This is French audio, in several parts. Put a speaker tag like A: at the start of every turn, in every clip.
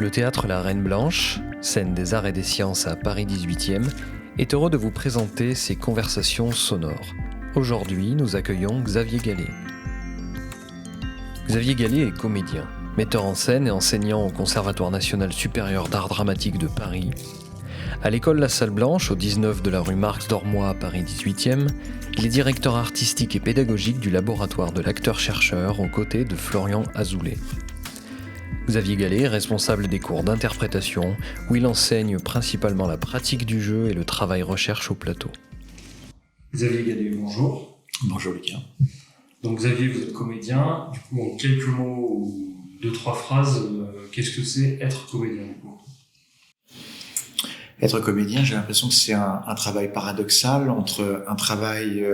A: Le théâtre La Reine Blanche, scène des arts et des sciences à Paris 18e, est heureux de vous présenter ses conversations sonores. Aujourd'hui, nous accueillons Xavier Gallet. Xavier Gallet est comédien, metteur en scène et enseignant au Conservatoire national supérieur d'art dramatique de Paris. À l'école La Salle Blanche, au 19 de la rue Marx d'Ormois à Paris 18e, il est directeur artistique et pédagogique du laboratoire de l'acteur-chercheur aux côtés de Florian Azoulay. Xavier Gallet est responsable des cours d'interprétation où il enseigne principalement la pratique du jeu et le travail recherche au plateau.
B: Xavier Gallet, bonjour.
C: Bonjour Lucas.
B: Donc Xavier, vous êtes comédien. Du coup, en quelques mots ou 2-3 phrases, qu'est-ce que c'est être comédien du coup ?
C: Être comédien, j'ai l'impression que c'est un travail paradoxal entre un travail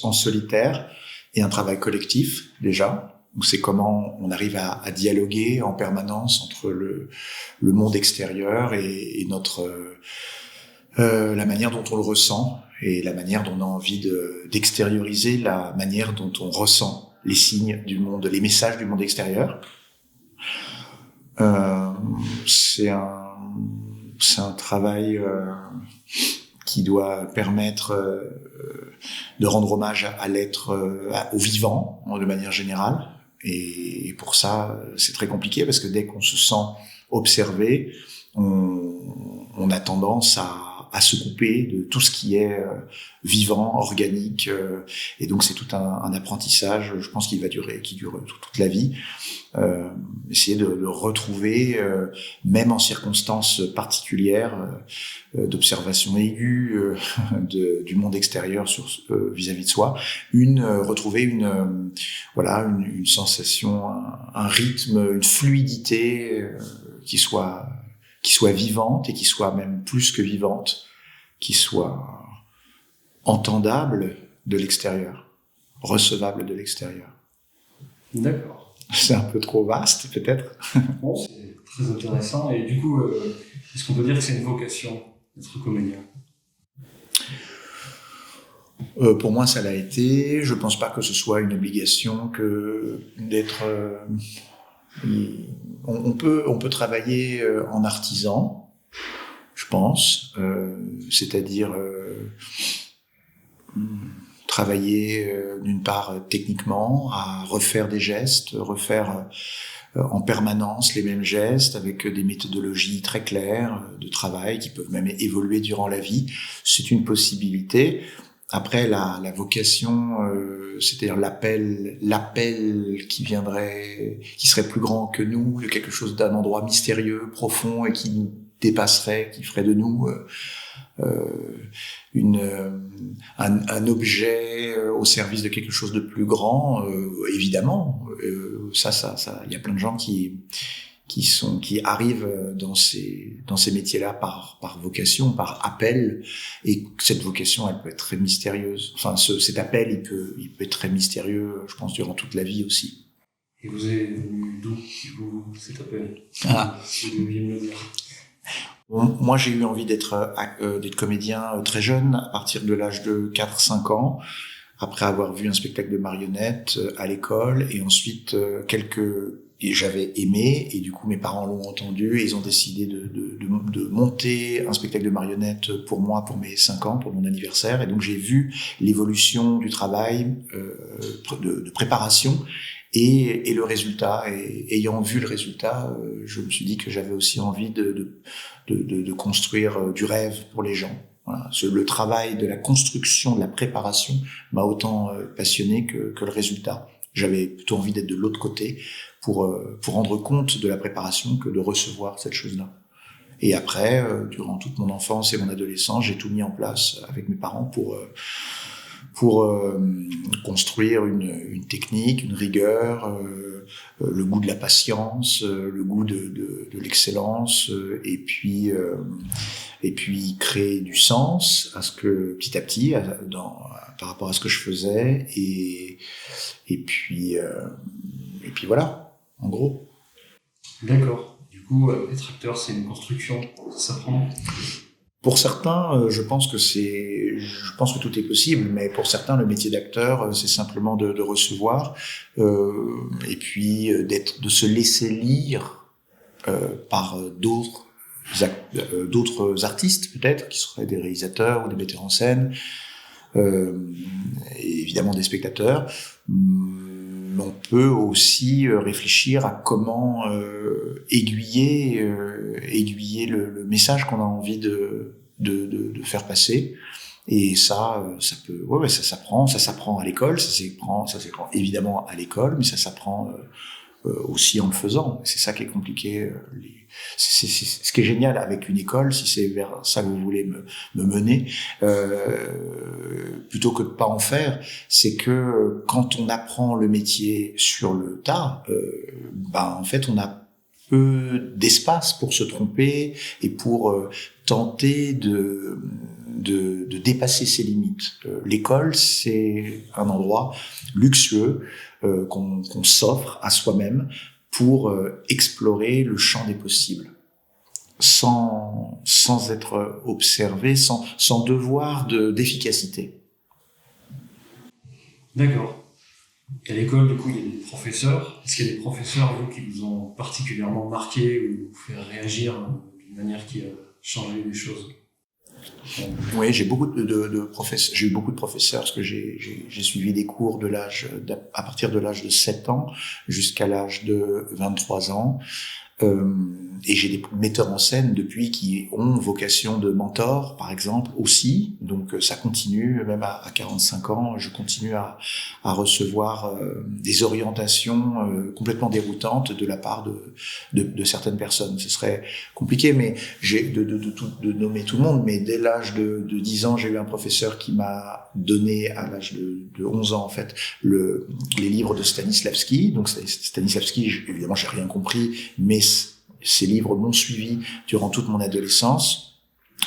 C: en solitaire et un travail collectif déjà. Donc c'est comment on arrive à dialoguer en permanence entre le monde extérieur et notre la manière dont on le ressent et la manière dont on a envie d'extérioriser la manière dont on ressent les signes du monde, les messages du monde extérieur. C'est un travail qui doit permettre de rendre hommage à l'être, au vivant de manière générale. Et pour ça, c'est très compliqué parce que dès qu'on se sent observé, on a tendance à se couper de tout ce qui est vivant, organique, et donc c'est tout un apprentissage, je pense qui dure toute la vie. Essayer de retrouver, même en circonstances particulières, d'observation aiguë du monde extérieur vis-à-vis de soi, retrouver une sensation, un rythme, une fluidité qui soit vivante et qui soit même plus que vivante, qui soit entendable de l'extérieur, recevable de l'extérieur.
B: D'accord.
C: C'est un peu trop vaste, peut-être.
B: Bon, c'est très intéressant. Et du coup, est-ce qu'on peut dire que c'est une vocation d'être comédien ?
C: Pour moi, ça l'a été. Je pense pas que ce soit une obligation que d'être... On peut travailler en artisan, je pense, c'est-à-dire travailler d'une part techniquement, à refaire des gestes, refaire en permanence les mêmes gestes avec des méthodologies très claires de travail qui peuvent même évoluer durant la vie. C'est une possibilité. Après, la vocation, c'est-à-dire l'appel qui serait plus grand que nous, de quelque chose d'un endroit mystérieux, profond et qui nous dépasserait, qui ferait de nous un objet au service de quelque chose de plus grand. Évidemment, ça, il y a plein de gens qui arrivent dans ces métiers-là par vocation, par appel, et cette vocation, elle peut être très mystérieuse. Enfin, cet appel, il peut être très mystérieux, je pense, durant toute la vie aussi.
B: Et vous êtes venu d'où, cet appel ? Si vous deviez me le dire.
C: Moi, j'ai eu envie d'être comédien très jeune, à partir de l'âge de 4-5 ans, après avoir vu un spectacle de marionnettes à l'école, et ensuite et j'avais aimé, et du coup mes parents l'ont entendu, et ils ont décidé de monter un spectacle de marionnettes pour moi, pour mes 5 ans, pour mon anniversaire, et donc j'ai vu l'évolution du travail de préparation, et le résultat, et ayant vu le résultat, je me suis dit que j'avais aussi envie de construire du rêve pour les gens. Voilà. Le travail de la construction, de la préparation m'a autant passionné que le résultat. J'avais plutôt envie d'être de l'autre côté pour rendre compte de la préparation que de recevoir cette chose-là. Et après, durant toute mon enfance et mon adolescence, j'ai tout mis en place avec mes parents pour construire une technique, une rigueur, le goût de la patience, le goût de l'excellence, et puis créer du sens petit à petit par rapport à ce que je faisais, et puis voilà, en gros.
B: D'accord. Du coup, être acteur, c'est une construction, ça s'apprend.
C: Pour certains, je pense que tout est possible, mais pour certains, le métier d'acteur, c'est simplement de recevoir, et puis de se laisser lire par d'autres artistes peut-être, qui seraient des réalisateurs ou des metteurs en scène, et évidemment des spectateurs. On peut aussi réfléchir à comment aiguiller le message qu'on a envie de faire passer. Et ça peut, ça s'apprend à l'école, ça s'apprend évidemment à l'école, mais ça s'apprend aussi en le faisant. C'est ça qui est compliqué. C'est ce qui est génial avec une école, si c'est vers ça que vous voulez me mener, plutôt que de pas en faire, c'est que quand on apprend le métier sur le tas, en fait, on a peu d'espace pour se tromper et pour tenter de dépasser ses limites. L'école, c'est un endroit luxueux qu'on s'offre à soi-même pour explorer le champ des possibles, sans être observé, sans devoir d'efficacité.
B: D'accord. Et à l'école, du coup, il y a des professeurs. Est-ce qu'il y a des professeurs, vous, qui vous ont particulièrement marqué ou vous fait réagir d'une manière qui a changé les choses?
C: Oui, j'ai beaucoup de professeurs. J'ai eu beaucoup de professeurs parce que j'ai suivi des cours à partir de l'âge de 7 ans jusqu'à l'âge de 23 ans. Et j'ai des metteurs en scène depuis qui ont vocation de mentor, par exemple, aussi. Donc ça continue, même à 45 ans, je continue à recevoir des orientations complètement déroutantes de la part de certaines personnes. Ce serait compliqué, mais de nommer tout le monde, mais dès l'âge de 10 ans, j'ai eu un professeur qui m'a donné, à l'âge de 11 ans en fait, les livres de Stanislavski. Donc Stanislavski, évidemment, j'ai rien compris, mais ces livres m'ont suivi durant toute mon adolescence.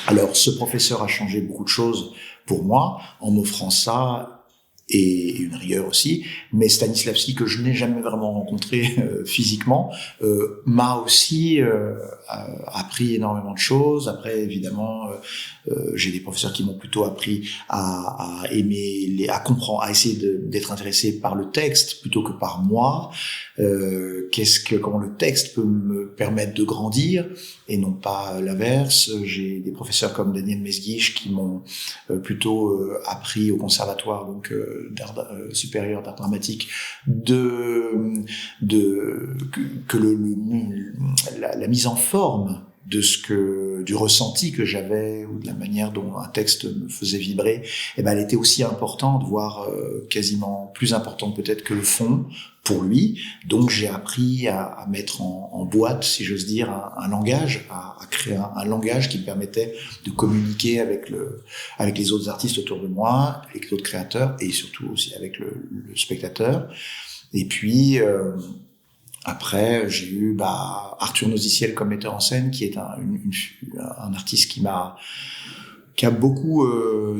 C: Alors, ce professeur a changé beaucoup de choses pour moi, en m'offrant ça, et une rigueur aussi, mais Stanislavski, que je n'ai jamais vraiment rencontré physiquement, m'a aussi appris énormément de choses. Après, évidemment, j'ai des professeurs qui m'ont plutôt appris à aimer, à comprendre, à essayer d'être intéressé par le texte plutôt que par moi. Comment le texte peut me permettre de grandir et non pas l'inverse. J'ai des professeurs comme Daniel Mesguich qui m'ont plutôt appris au conservatoire, donc supérieur d'art dramatique, que la mise en forme du ressenti que j'avais ou de la manière dont un texte me faisait vibrer, elle était aussi importante, voire quasiment plus importante peut-être que le fond pour lui. Donc j'ai appris à mettre en boîte, si j'ose dire, un langage, à créer un langage qui me permettait de communiquer avec les autres artistes autour de moi, avec les autres créateurs et surtout aussi avec le spectateur. Et puis après, j'ai eu Arthur Noziciel comme metteur en scène, qui est un artiste qui a beaucoup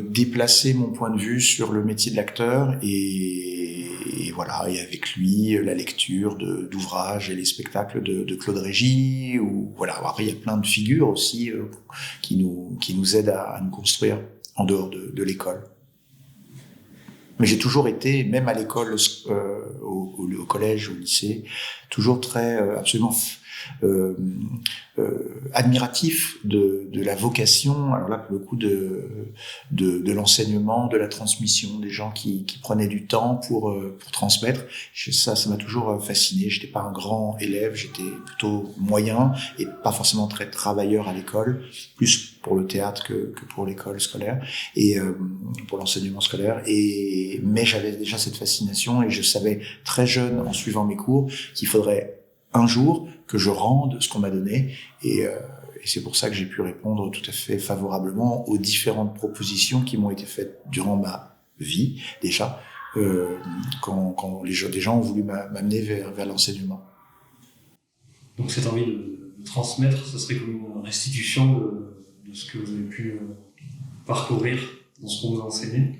C: déplacé mon point de vue sur le métier de l'acteur, et voilà, et avec lui la lecture d'ouvrages et les spectacles de Claude Régis, ou voilà. Après, il y a plein de figures aussi qui nous aident à nous construire en dehors de l'école. Mais j'ai toujours été, même à l'école, au collège, au lycée, toujours très absolument admiratif de la vocation, alors là pour le coup de l'enseignement, de la transmission, des gens qui prenaient du temps pour transmettre. Ça m'a toujours fasciné. J'étais pas un grand élève, j'étais plutôt moyen et pas forcément très travailleur à l'école, plus pour le théâtre que pour l'école scolaire et pour l'enseignement scolaire. Mais j'avais déjà cette fascination et je savais très jeune, en suivant mes cours, qu'il faudrait un jour que je rende ce qu'on m'a donné, et c'est pour ça que j'ai pu répondre tout à fait favorablement aux différentes propositions qui m'ont été faites durant ma vie déjà, quand des gens ont voulu m'amener vers l'enseignement.
B: Donc cette envie de transmettre, ce serait comme une restitution de ce que vous avez pu parcourir dans ce qu'on vous a enseigné,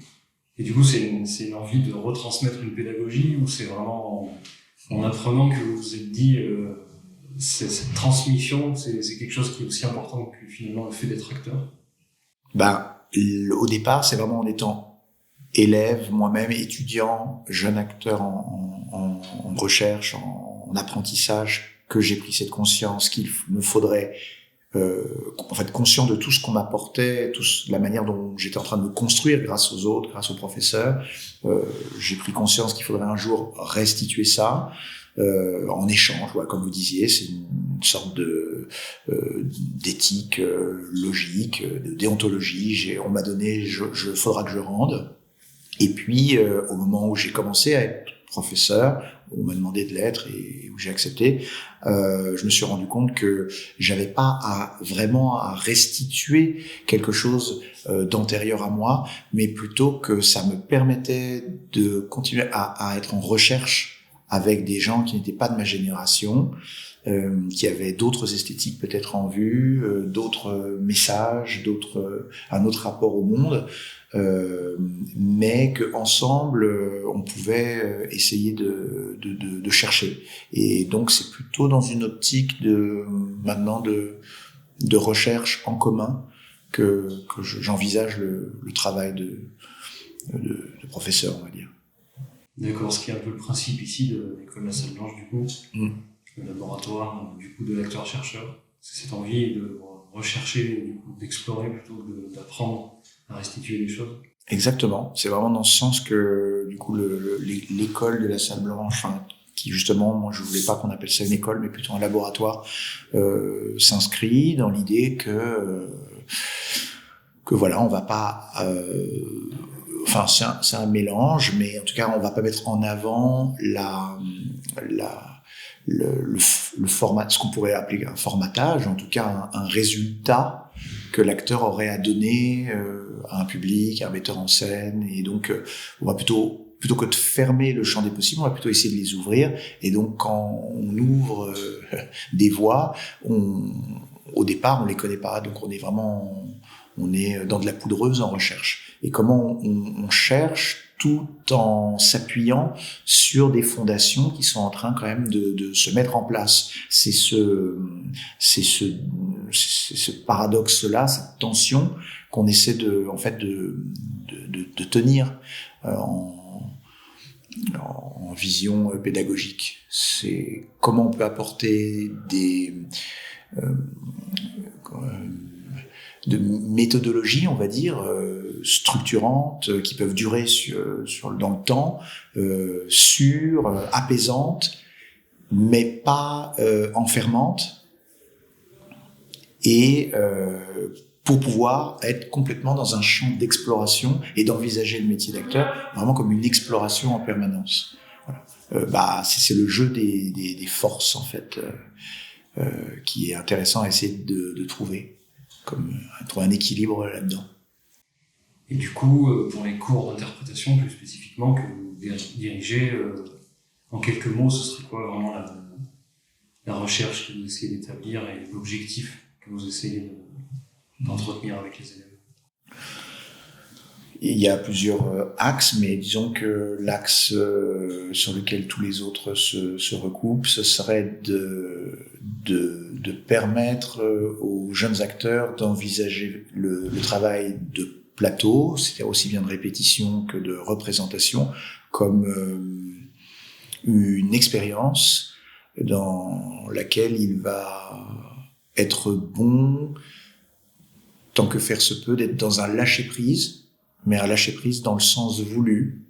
B: et du coup c'est une envie de retransmettre une pédagogie, ou c'est vraiment en apprenant que vous vous êtes dit cette transmission, c'est quelque chose qui est aussi important que finalement le fait d'être acteur?
C: Au départ, c'est vraiment en étant élève, moi-même étudiant, jeune acteur en recherche, en apprentissage, que j'ai pris cette conscience qu'il me faudrait en fait conscient de tout ce qu'on m'apportait, la manière dont j'étais en train de me construire grâce aux autres, grâce aux professeurs. J'ai pris conscience qu'il faudrait un jour restituer ça en échange. Voilà, comme vous disiez, c'est une sorte de d'éthique logique, de déontologie. On m'a donné, faudra que je rende. Et puis, au moment où j'ai commencé à être professeur, on m'a demandé de l'être et où j'ai accepté, je me suis rendu compte que j'avais pas vraiment à restituer quelque chose d'antérieur à moi, mais plutôt que ça me permettait de continuer à être en recherche avec des gens qui n'étaient pas de ma génération, qui avaient d'autres esthétiques peut-être en vue, d'autres messages, un autre rapport au monde, mais que ensemble on pouvait essayer de chercher. Et donc c'est plutôt dans une optique maintenant de recherche en commun que j'envisage le travail de professeur, on va dire.
B: D'accord, ce qui est un peu le principe ici de l'école de la Salle Blanche, du coup, le laboratoire du coup de l'acteur-chercheur, c'est cette envie de rechercher, du coup, d'explorer plutôt que d'apprendre à restituer les choses.
C: Exactement, c'est vraiment dans ce sens que du coup l'école de la Salle Blanche, qui justement, moi je voulais pas qu'on appelle ça une école, mais plutôt un laboratoire, s'inscrit dans l'idée que voilà, on va pas c'est un mélange, mais en tout cas on va pas mettre en avant le format, ce qu'on pourrait appeler un formatage, en tout cas un résultat que l'acteur aurait à donner à un public, à un metteur en scène. Et donc on va plutôt que de fermer le champ des possibles, on va plutôt essayer de les ouvrir. Et donc quand on ouvre des voies, au départ on les connaît pas, donc on est dans de la poudreuse en recherche. Et comment on cherche tout en s'appuyant sur des fondations qui sont en train quand même de se mettre en place. C'est ce paradoxe-là, cette tension qu'on essaie de tenir en vision pédagogique. C'est comment on peut apporter de méthodologies, on va dire, structurantes, qui peuvent durer dans le temps, apaisantes, mais pas enfermantes, et pour pouvoir être complètement dans un champ d'exploration et d'envisager le métier d'acteur vraiment comme une exploration en permanence. Voilà. C'est le jeu des forces, en fait, qui est intéressant à essayer de trouver. Trouver un équilibre là-dedans.
B: Et du coup, pour les cours d'interprétation plus spécifiquement que vous dirigez, en quelques mots, ce serait quoi vraiment la recherche que vous essayez d'établir et l'objectif que vous essayez d'entretenir avec les élèves?
C: Il y a plusieurs axes, mais disons que l'axe sur lequel tous les autres se recoupent, ce serait de permettre aux jeunes acteurs d'envisager le travail de plateau, c'est-à-dire aussi bien de répétition que de représentation, comme une expérience dans laquelle il va être bon, tant que faire se peut, d'être dans un lâcher-prise, mais un lâcher-prise dans le sens voulu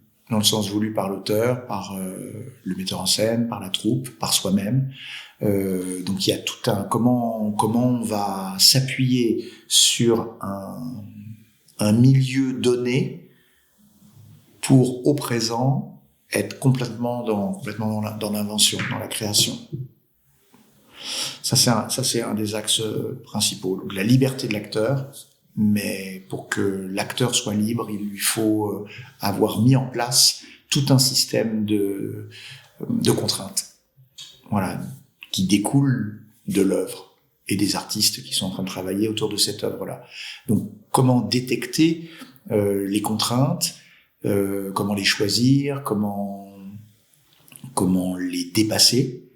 C: par l'auteur, par le metteur en scène, par la troupe, par soi-même. Donc il y a tout comment on va s'appuyer sur un milieu donné pour au présent être complètement dans l'invention, dans la création. Ça c'est un des axes principaux. Donc la liberté de l'acteur. Mais pour que l'acteur soit libre, il lui faut avoir mis en place tout un système de contraintes, voilà, qui découlent de l'œuvre et des artistes qui sont en train de travailler autour de cette œuvre-là. Donc, comment détecter les contraintes, comment les choisir, comment les dépasser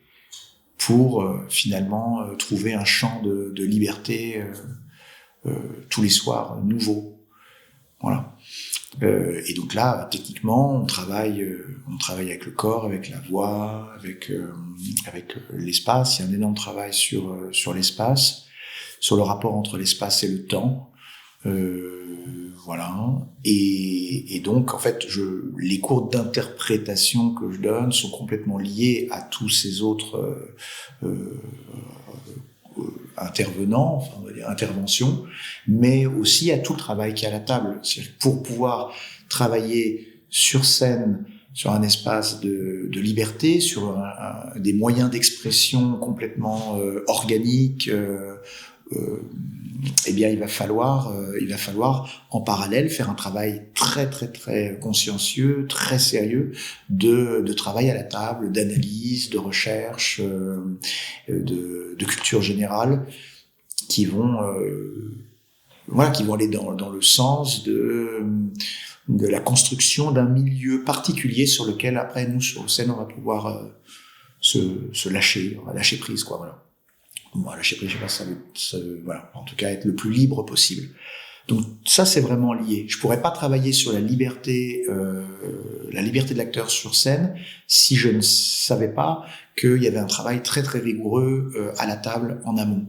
C: pour finalement trouver un champ de liberté tous les soirs nouveaux. Voilà. Et donc là, techniquement, on travaille avec le corps, avec la voix, avec l'espace. Il y a un énorme travail sur l'espace, sur le rapport entre l'espace et le temps. Voilà. Et donc, en fait, les cours d'interprétation que je donne sont complètement liés à tous ces autres intervenants, enfin, on va dire interventions, mais aussi à tout le travail qui est à la table. C'est-à-dire que pour pouvoir travailler sur scène, sur un espace de liberté, sur des moyens d'expression complètement organiques, eh bien, il va falloir en parallèle faire un travail très très très consciencieux, très sérieux de travail à la table, d'analyse, de recherche, de culture générale, qui vont aller dans le sens de la construction d'un milieu particulier sur lequel après nous sur scène on va pouvoir se lâcher, on va lâcher prise, quoi, voilà. Bon, lâcher prise, je sais pas, ça veut, voilà, en tout cas être le plus libre possible. Donc ça, c'est vraiment lié. Je pourrais pas travailler sur la liberté de l'acteur sur scène si je ne savais pas qu'il y avait un travail très très rigoureux à la table en amont.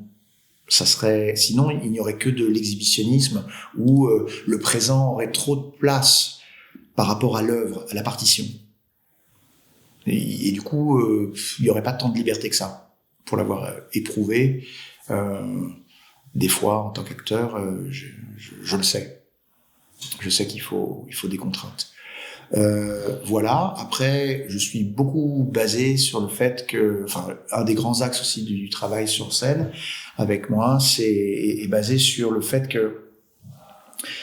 C: Sinon il n'y aurait que de l'exhibitionnisme où le présent aurait trop de place par rapport à l'œuvre, à la partition. Et du coup, il n'y aurait pas tant de liberté que ça. Pour l'avoir éprouvé, des fois en tant qu'acteur, je le sais. Je sais qu'il faut des contraintes. Voilà. Après, je suis beaucoup basé sur le fait que, enfin, un des grands axes aussi du travail sur scène avec moi, est basé sur le fait que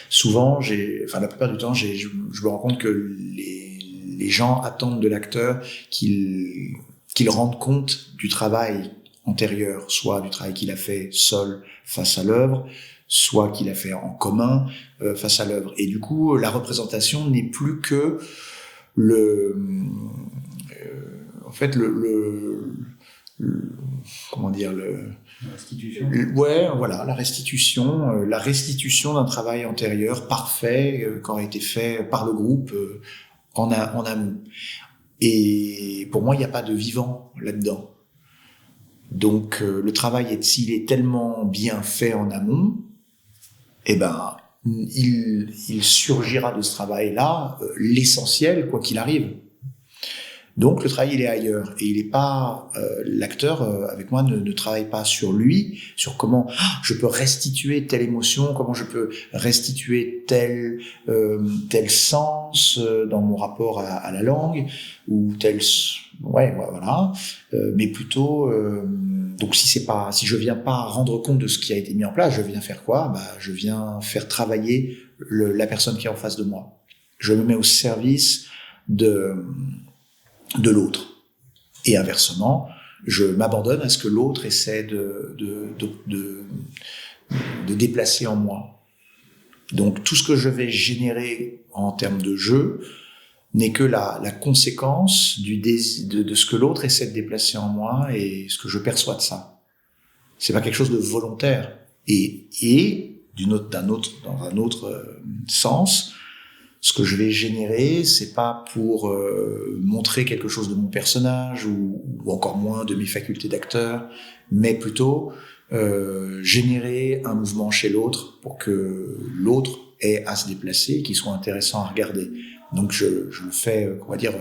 C: souvent, la plupart du temps, je me rends compte que les gens attendent de l'acteur qu'il rende compte du travail antérieur, soit du travail qu'il a fait seul face à l'œuvre, soit qu'il a fait en commun face à l'œuvre. Et du coup, la représentation n'est plus que comment dire,
B: la restitution.
C: Ouais, voilà, la restitution d'un travail antérieur parfait qui aurait été fait par le groupe en amont. Et pour moi, il n'y a pas de vivant là-dedans. Donc le travail, s'il est tellement bien fait en amont, eh ben il surgira de ce travail-là l'essentiel, quoi qu'il arrive. Donc le travail, il est ailleurs, et il est pas l'acteur avec moi ne travaille pas sur lui, sur comment je peux restituer telle émotion, comment je peux restituer tel sens dans mon rapport à la langue, ou voilà, mais plutôt donc si je viens pas rendre compte de ce qui a été mis en place, je viens faire quoi? Je viens faire travailler la personne qui est en face de moi. Je me mets au service de l'autre. Et inversement, je m'abandonne à ce que l'autre essaie de déplacer en moi. Donc tout ce que je vais générer en termes de jeu n'est que la conséquence de ce que l'autre essaie de déplacer en moi et ce que je perçois de ça. C'est pas quelque chose de volontaire. Et dans un autre sens, ce que je vais générer, c'est pas pour montrer quelque chose de mon personnage ou encore moins de mes facultés d'acteur, mais plutôt générer un mouvement chez l'autre pour que l'autre ait à se déplacer, qu'il soit intéressant à regarder. Donc je le fais, on va dire,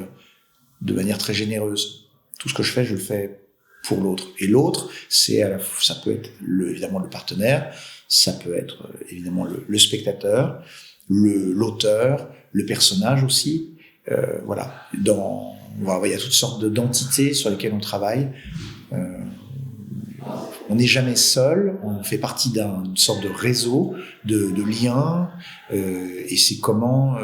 C: de manière très généreuse. Tout ce que je fais le fais pour l'autre. Et l'autre, ça peut être évidemment le partenaire, ça peut être évidemment le spectateur, l'auteur, le personnage aussi, voilà. Il y a toutes sortes d'entités sur lesquelles on travaille. On n'est jamais seul, on fait partie d'une sorte de réseau, de liens, et c'est comment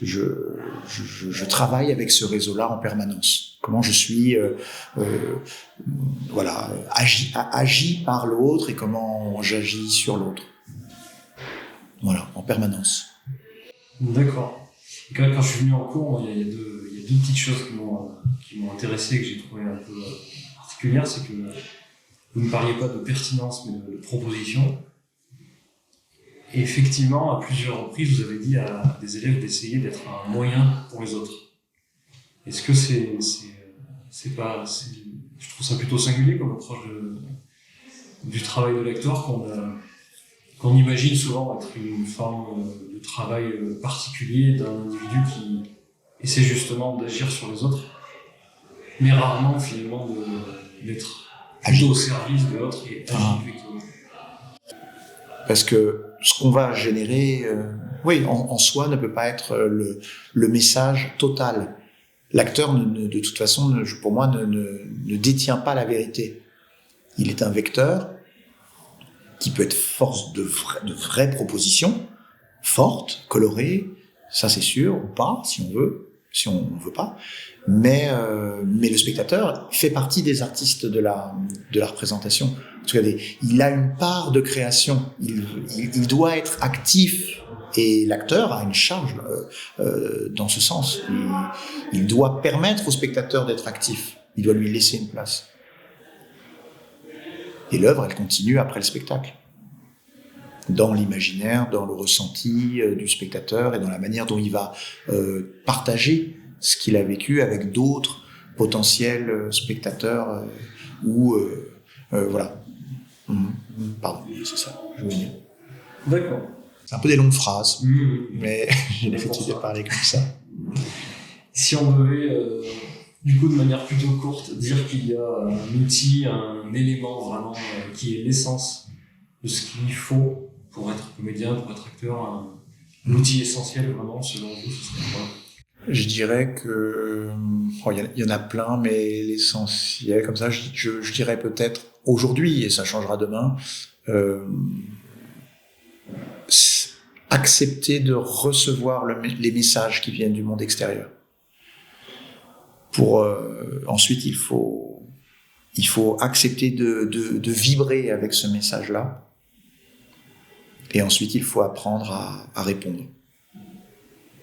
C: je travaille avec ce réseau-là en permanence. Comment je suis agi par l'autre et comment j'agis sur l'autre. Voilà, en permanence.
B: D'accord. Et quand je suis venu en cours, il y a deux petites choses qui m'ont intéressé et que j'ai trouvé un peu particulières. C'est que vous ne parliez pas de pertinence, mais de proposition. Et effectivement, à plusieurs reprises, vous avez dit à des élèves d'essayer d'être un moyen pour les autres. Est-ce que c'est pas, je trouve ça plutôt singulier comme approche du travail de l'acteur qu'on imagine souvent être une forme de travail particulier d'un individu qui essaie justement d'agir sur les autres, mais rarement finalement d'être plutôt au service de l'autre et agir effectivement.
C: Parce que ce qu'on va générer, en soi, ne peut pas être le message total. L'acteur, de toute façon, pour moi, ne détient pas la vérité. Il est un vecteur qui peut être force de vraies propositions, fortes, colorées, ça c'est sûr, ou pas, si on veut pas. Mais le spectateur fait partie des artistes de la représentation. En tout cas, il a une part de création. Il doit être actif. Et l'acteur a une charge dans ce sens. Il doit permettre au spectateur d'être actif. Il doit lui laisser une place. Et l'œuvre, elle continue après le spectacle. Dans l'imaginaire, dans le ressenti du spectateur et dans la manière dont il va partager ce qu'il a vécu avec d'autres potentiels spectateurs voilà. Pardon, c'est ça, je voulais dire.
B: D'accord.
C: C'est un peu des longues phrases, mais j'ai l'habitude de parler comme ça.
B: Si on devait, du coup, de manière plutôt courte, dire qu'il y a un outil, un élément vraiment qui est l'essence de ce qu'il faut pour être comédien, pour être acteur, l'outil essentiel vraiment, selon vous, ce serait quoi ?
C: Je dirais que il y en a plein, mais l'essentiel, comme ça, je dirais peut-être aujourd'hui, et ça changera demain, accepter de recevoir les messages qui viennent du monde extérieur. Ensuite, il faut accepter de vibrer avec ce message-là. Et ensuite, il faut apprendre à répondre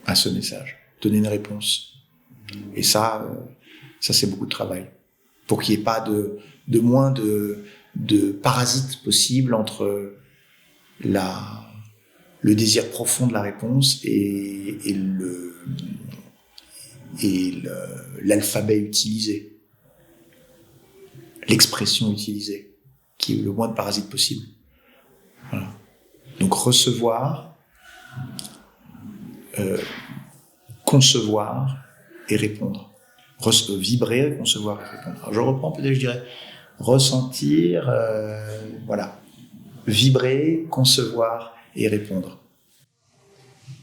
C: à ce message, donner une réponse. Et ça c'est beaucoup de travail. Pour qu'il n'y ait pas de moins de parasites possibles entre le désir profond de la réponse et l'alphabet utilisé, l'expression utilisée, qui est le moins de parasites possible. Voilà. Donc recevoir, concevoir et répondre. Vibrer, concevoir et répondre. Alors je reprends peut-être, je dirais ressentir, voilà, vibrer, concevoir et répondre.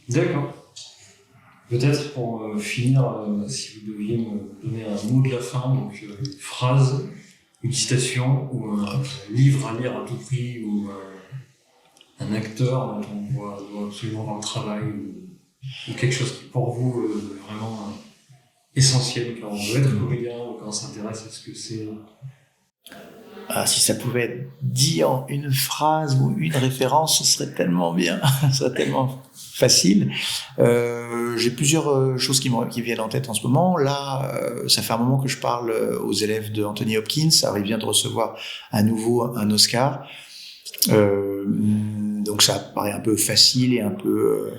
B: D'accord. Peut-être pour finir, si vous deviez me donner un mot de la fin, donc une phrase, une citation ou un livre à lire à tout prix ou un acteur dont on doit absolument voir le travail ou quelque chose qui pour vous est vraiment essentiel quand on veut être comédien ou quand on s'intéresse à ce que c'est.
C: Si ça pouvait être dit en une phrase ou une référence, ce serait tellement bien, ce serait tellement facile. J'ai plusieurs choses qui viennent en tête en ce moment. Là, ça fait un moment que je parle aux élèves de Anthony Hopkins. Alors, il vient de recevoir à nouveau un Oscar. Donc ça paraît un peu facile et un peu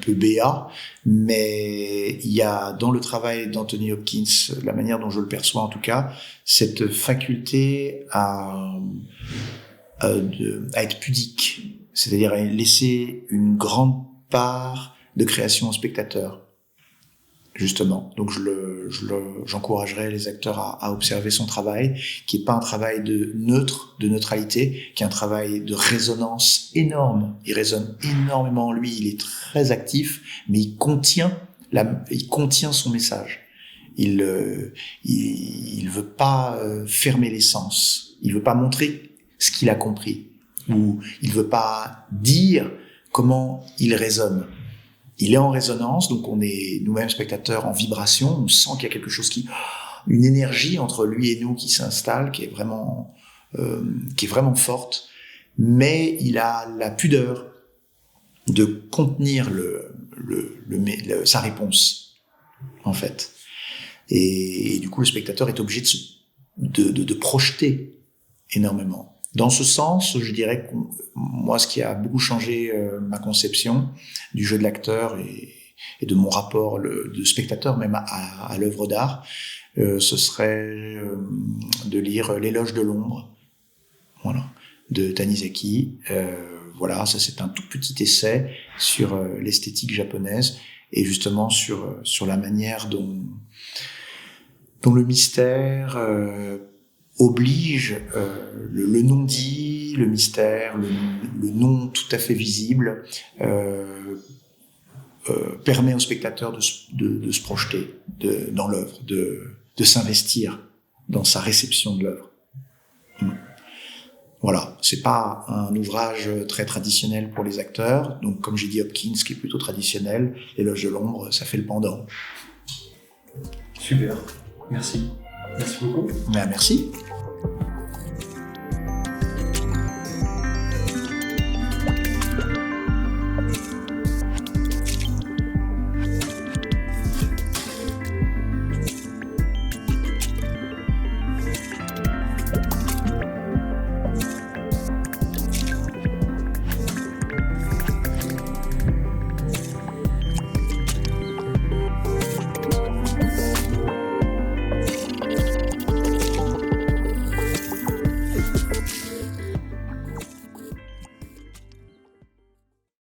C: béat, mais il y a dans le travail d'Anthony Hopkins, la manière dont je le perçois en tout cas, cette faculté à être pudique, c'est-à-dire à laisser une grande part de création au spectateur, justement. Donc j'encouragerais les acteurs à observer son travail, qui est pas un travail de neutralité, qui est un travail de résonance énorme. Il résonne énormément en lui, il est très actif, mais il contient son message. Il veut pas fermer les sens. Il veut pas montrer ce qu'il a compris, ou il veut pas dire comment il résonne. Il est en résonance, donc on est nous-mêmes spectateurs en vibration, on sent qu'il y a quelque chose une énergie entre lui et nous qui s'installe, qui est vraiment forte, mais il a la pudeur de contenir sa réponse, en fait. Et du coup, le spectateur est obligé de projeter énormément. Dans ce sens, je dirais que moi, ce qui a beaucoup changé ma conception du jeu de l'acteur et de mon rapport de spectateur même à l'œuvre d'art, ce serait de lire L'éloge de l'ombre, voilà, de Tanizaki. Voilà, ça c'est un tout petit essai sur l'esthétique japonaise et justement sur la manière dont le mystère oblige le non-dit, le mystère, le non tout à fait visible, permet au spectateur de se projeter dans l'œuvre, de s'investir dans sa réception de l'œuvre. Voilà, c'est pas un ouvrage très traditionnel pour les acteurs, donc comme j'ai dit Hopkins qui est plutôt traditionnel, L'éloge de l'ombre, ça fait le pendant.
B: Super, merci. Merci beaucoup.
C: Merci.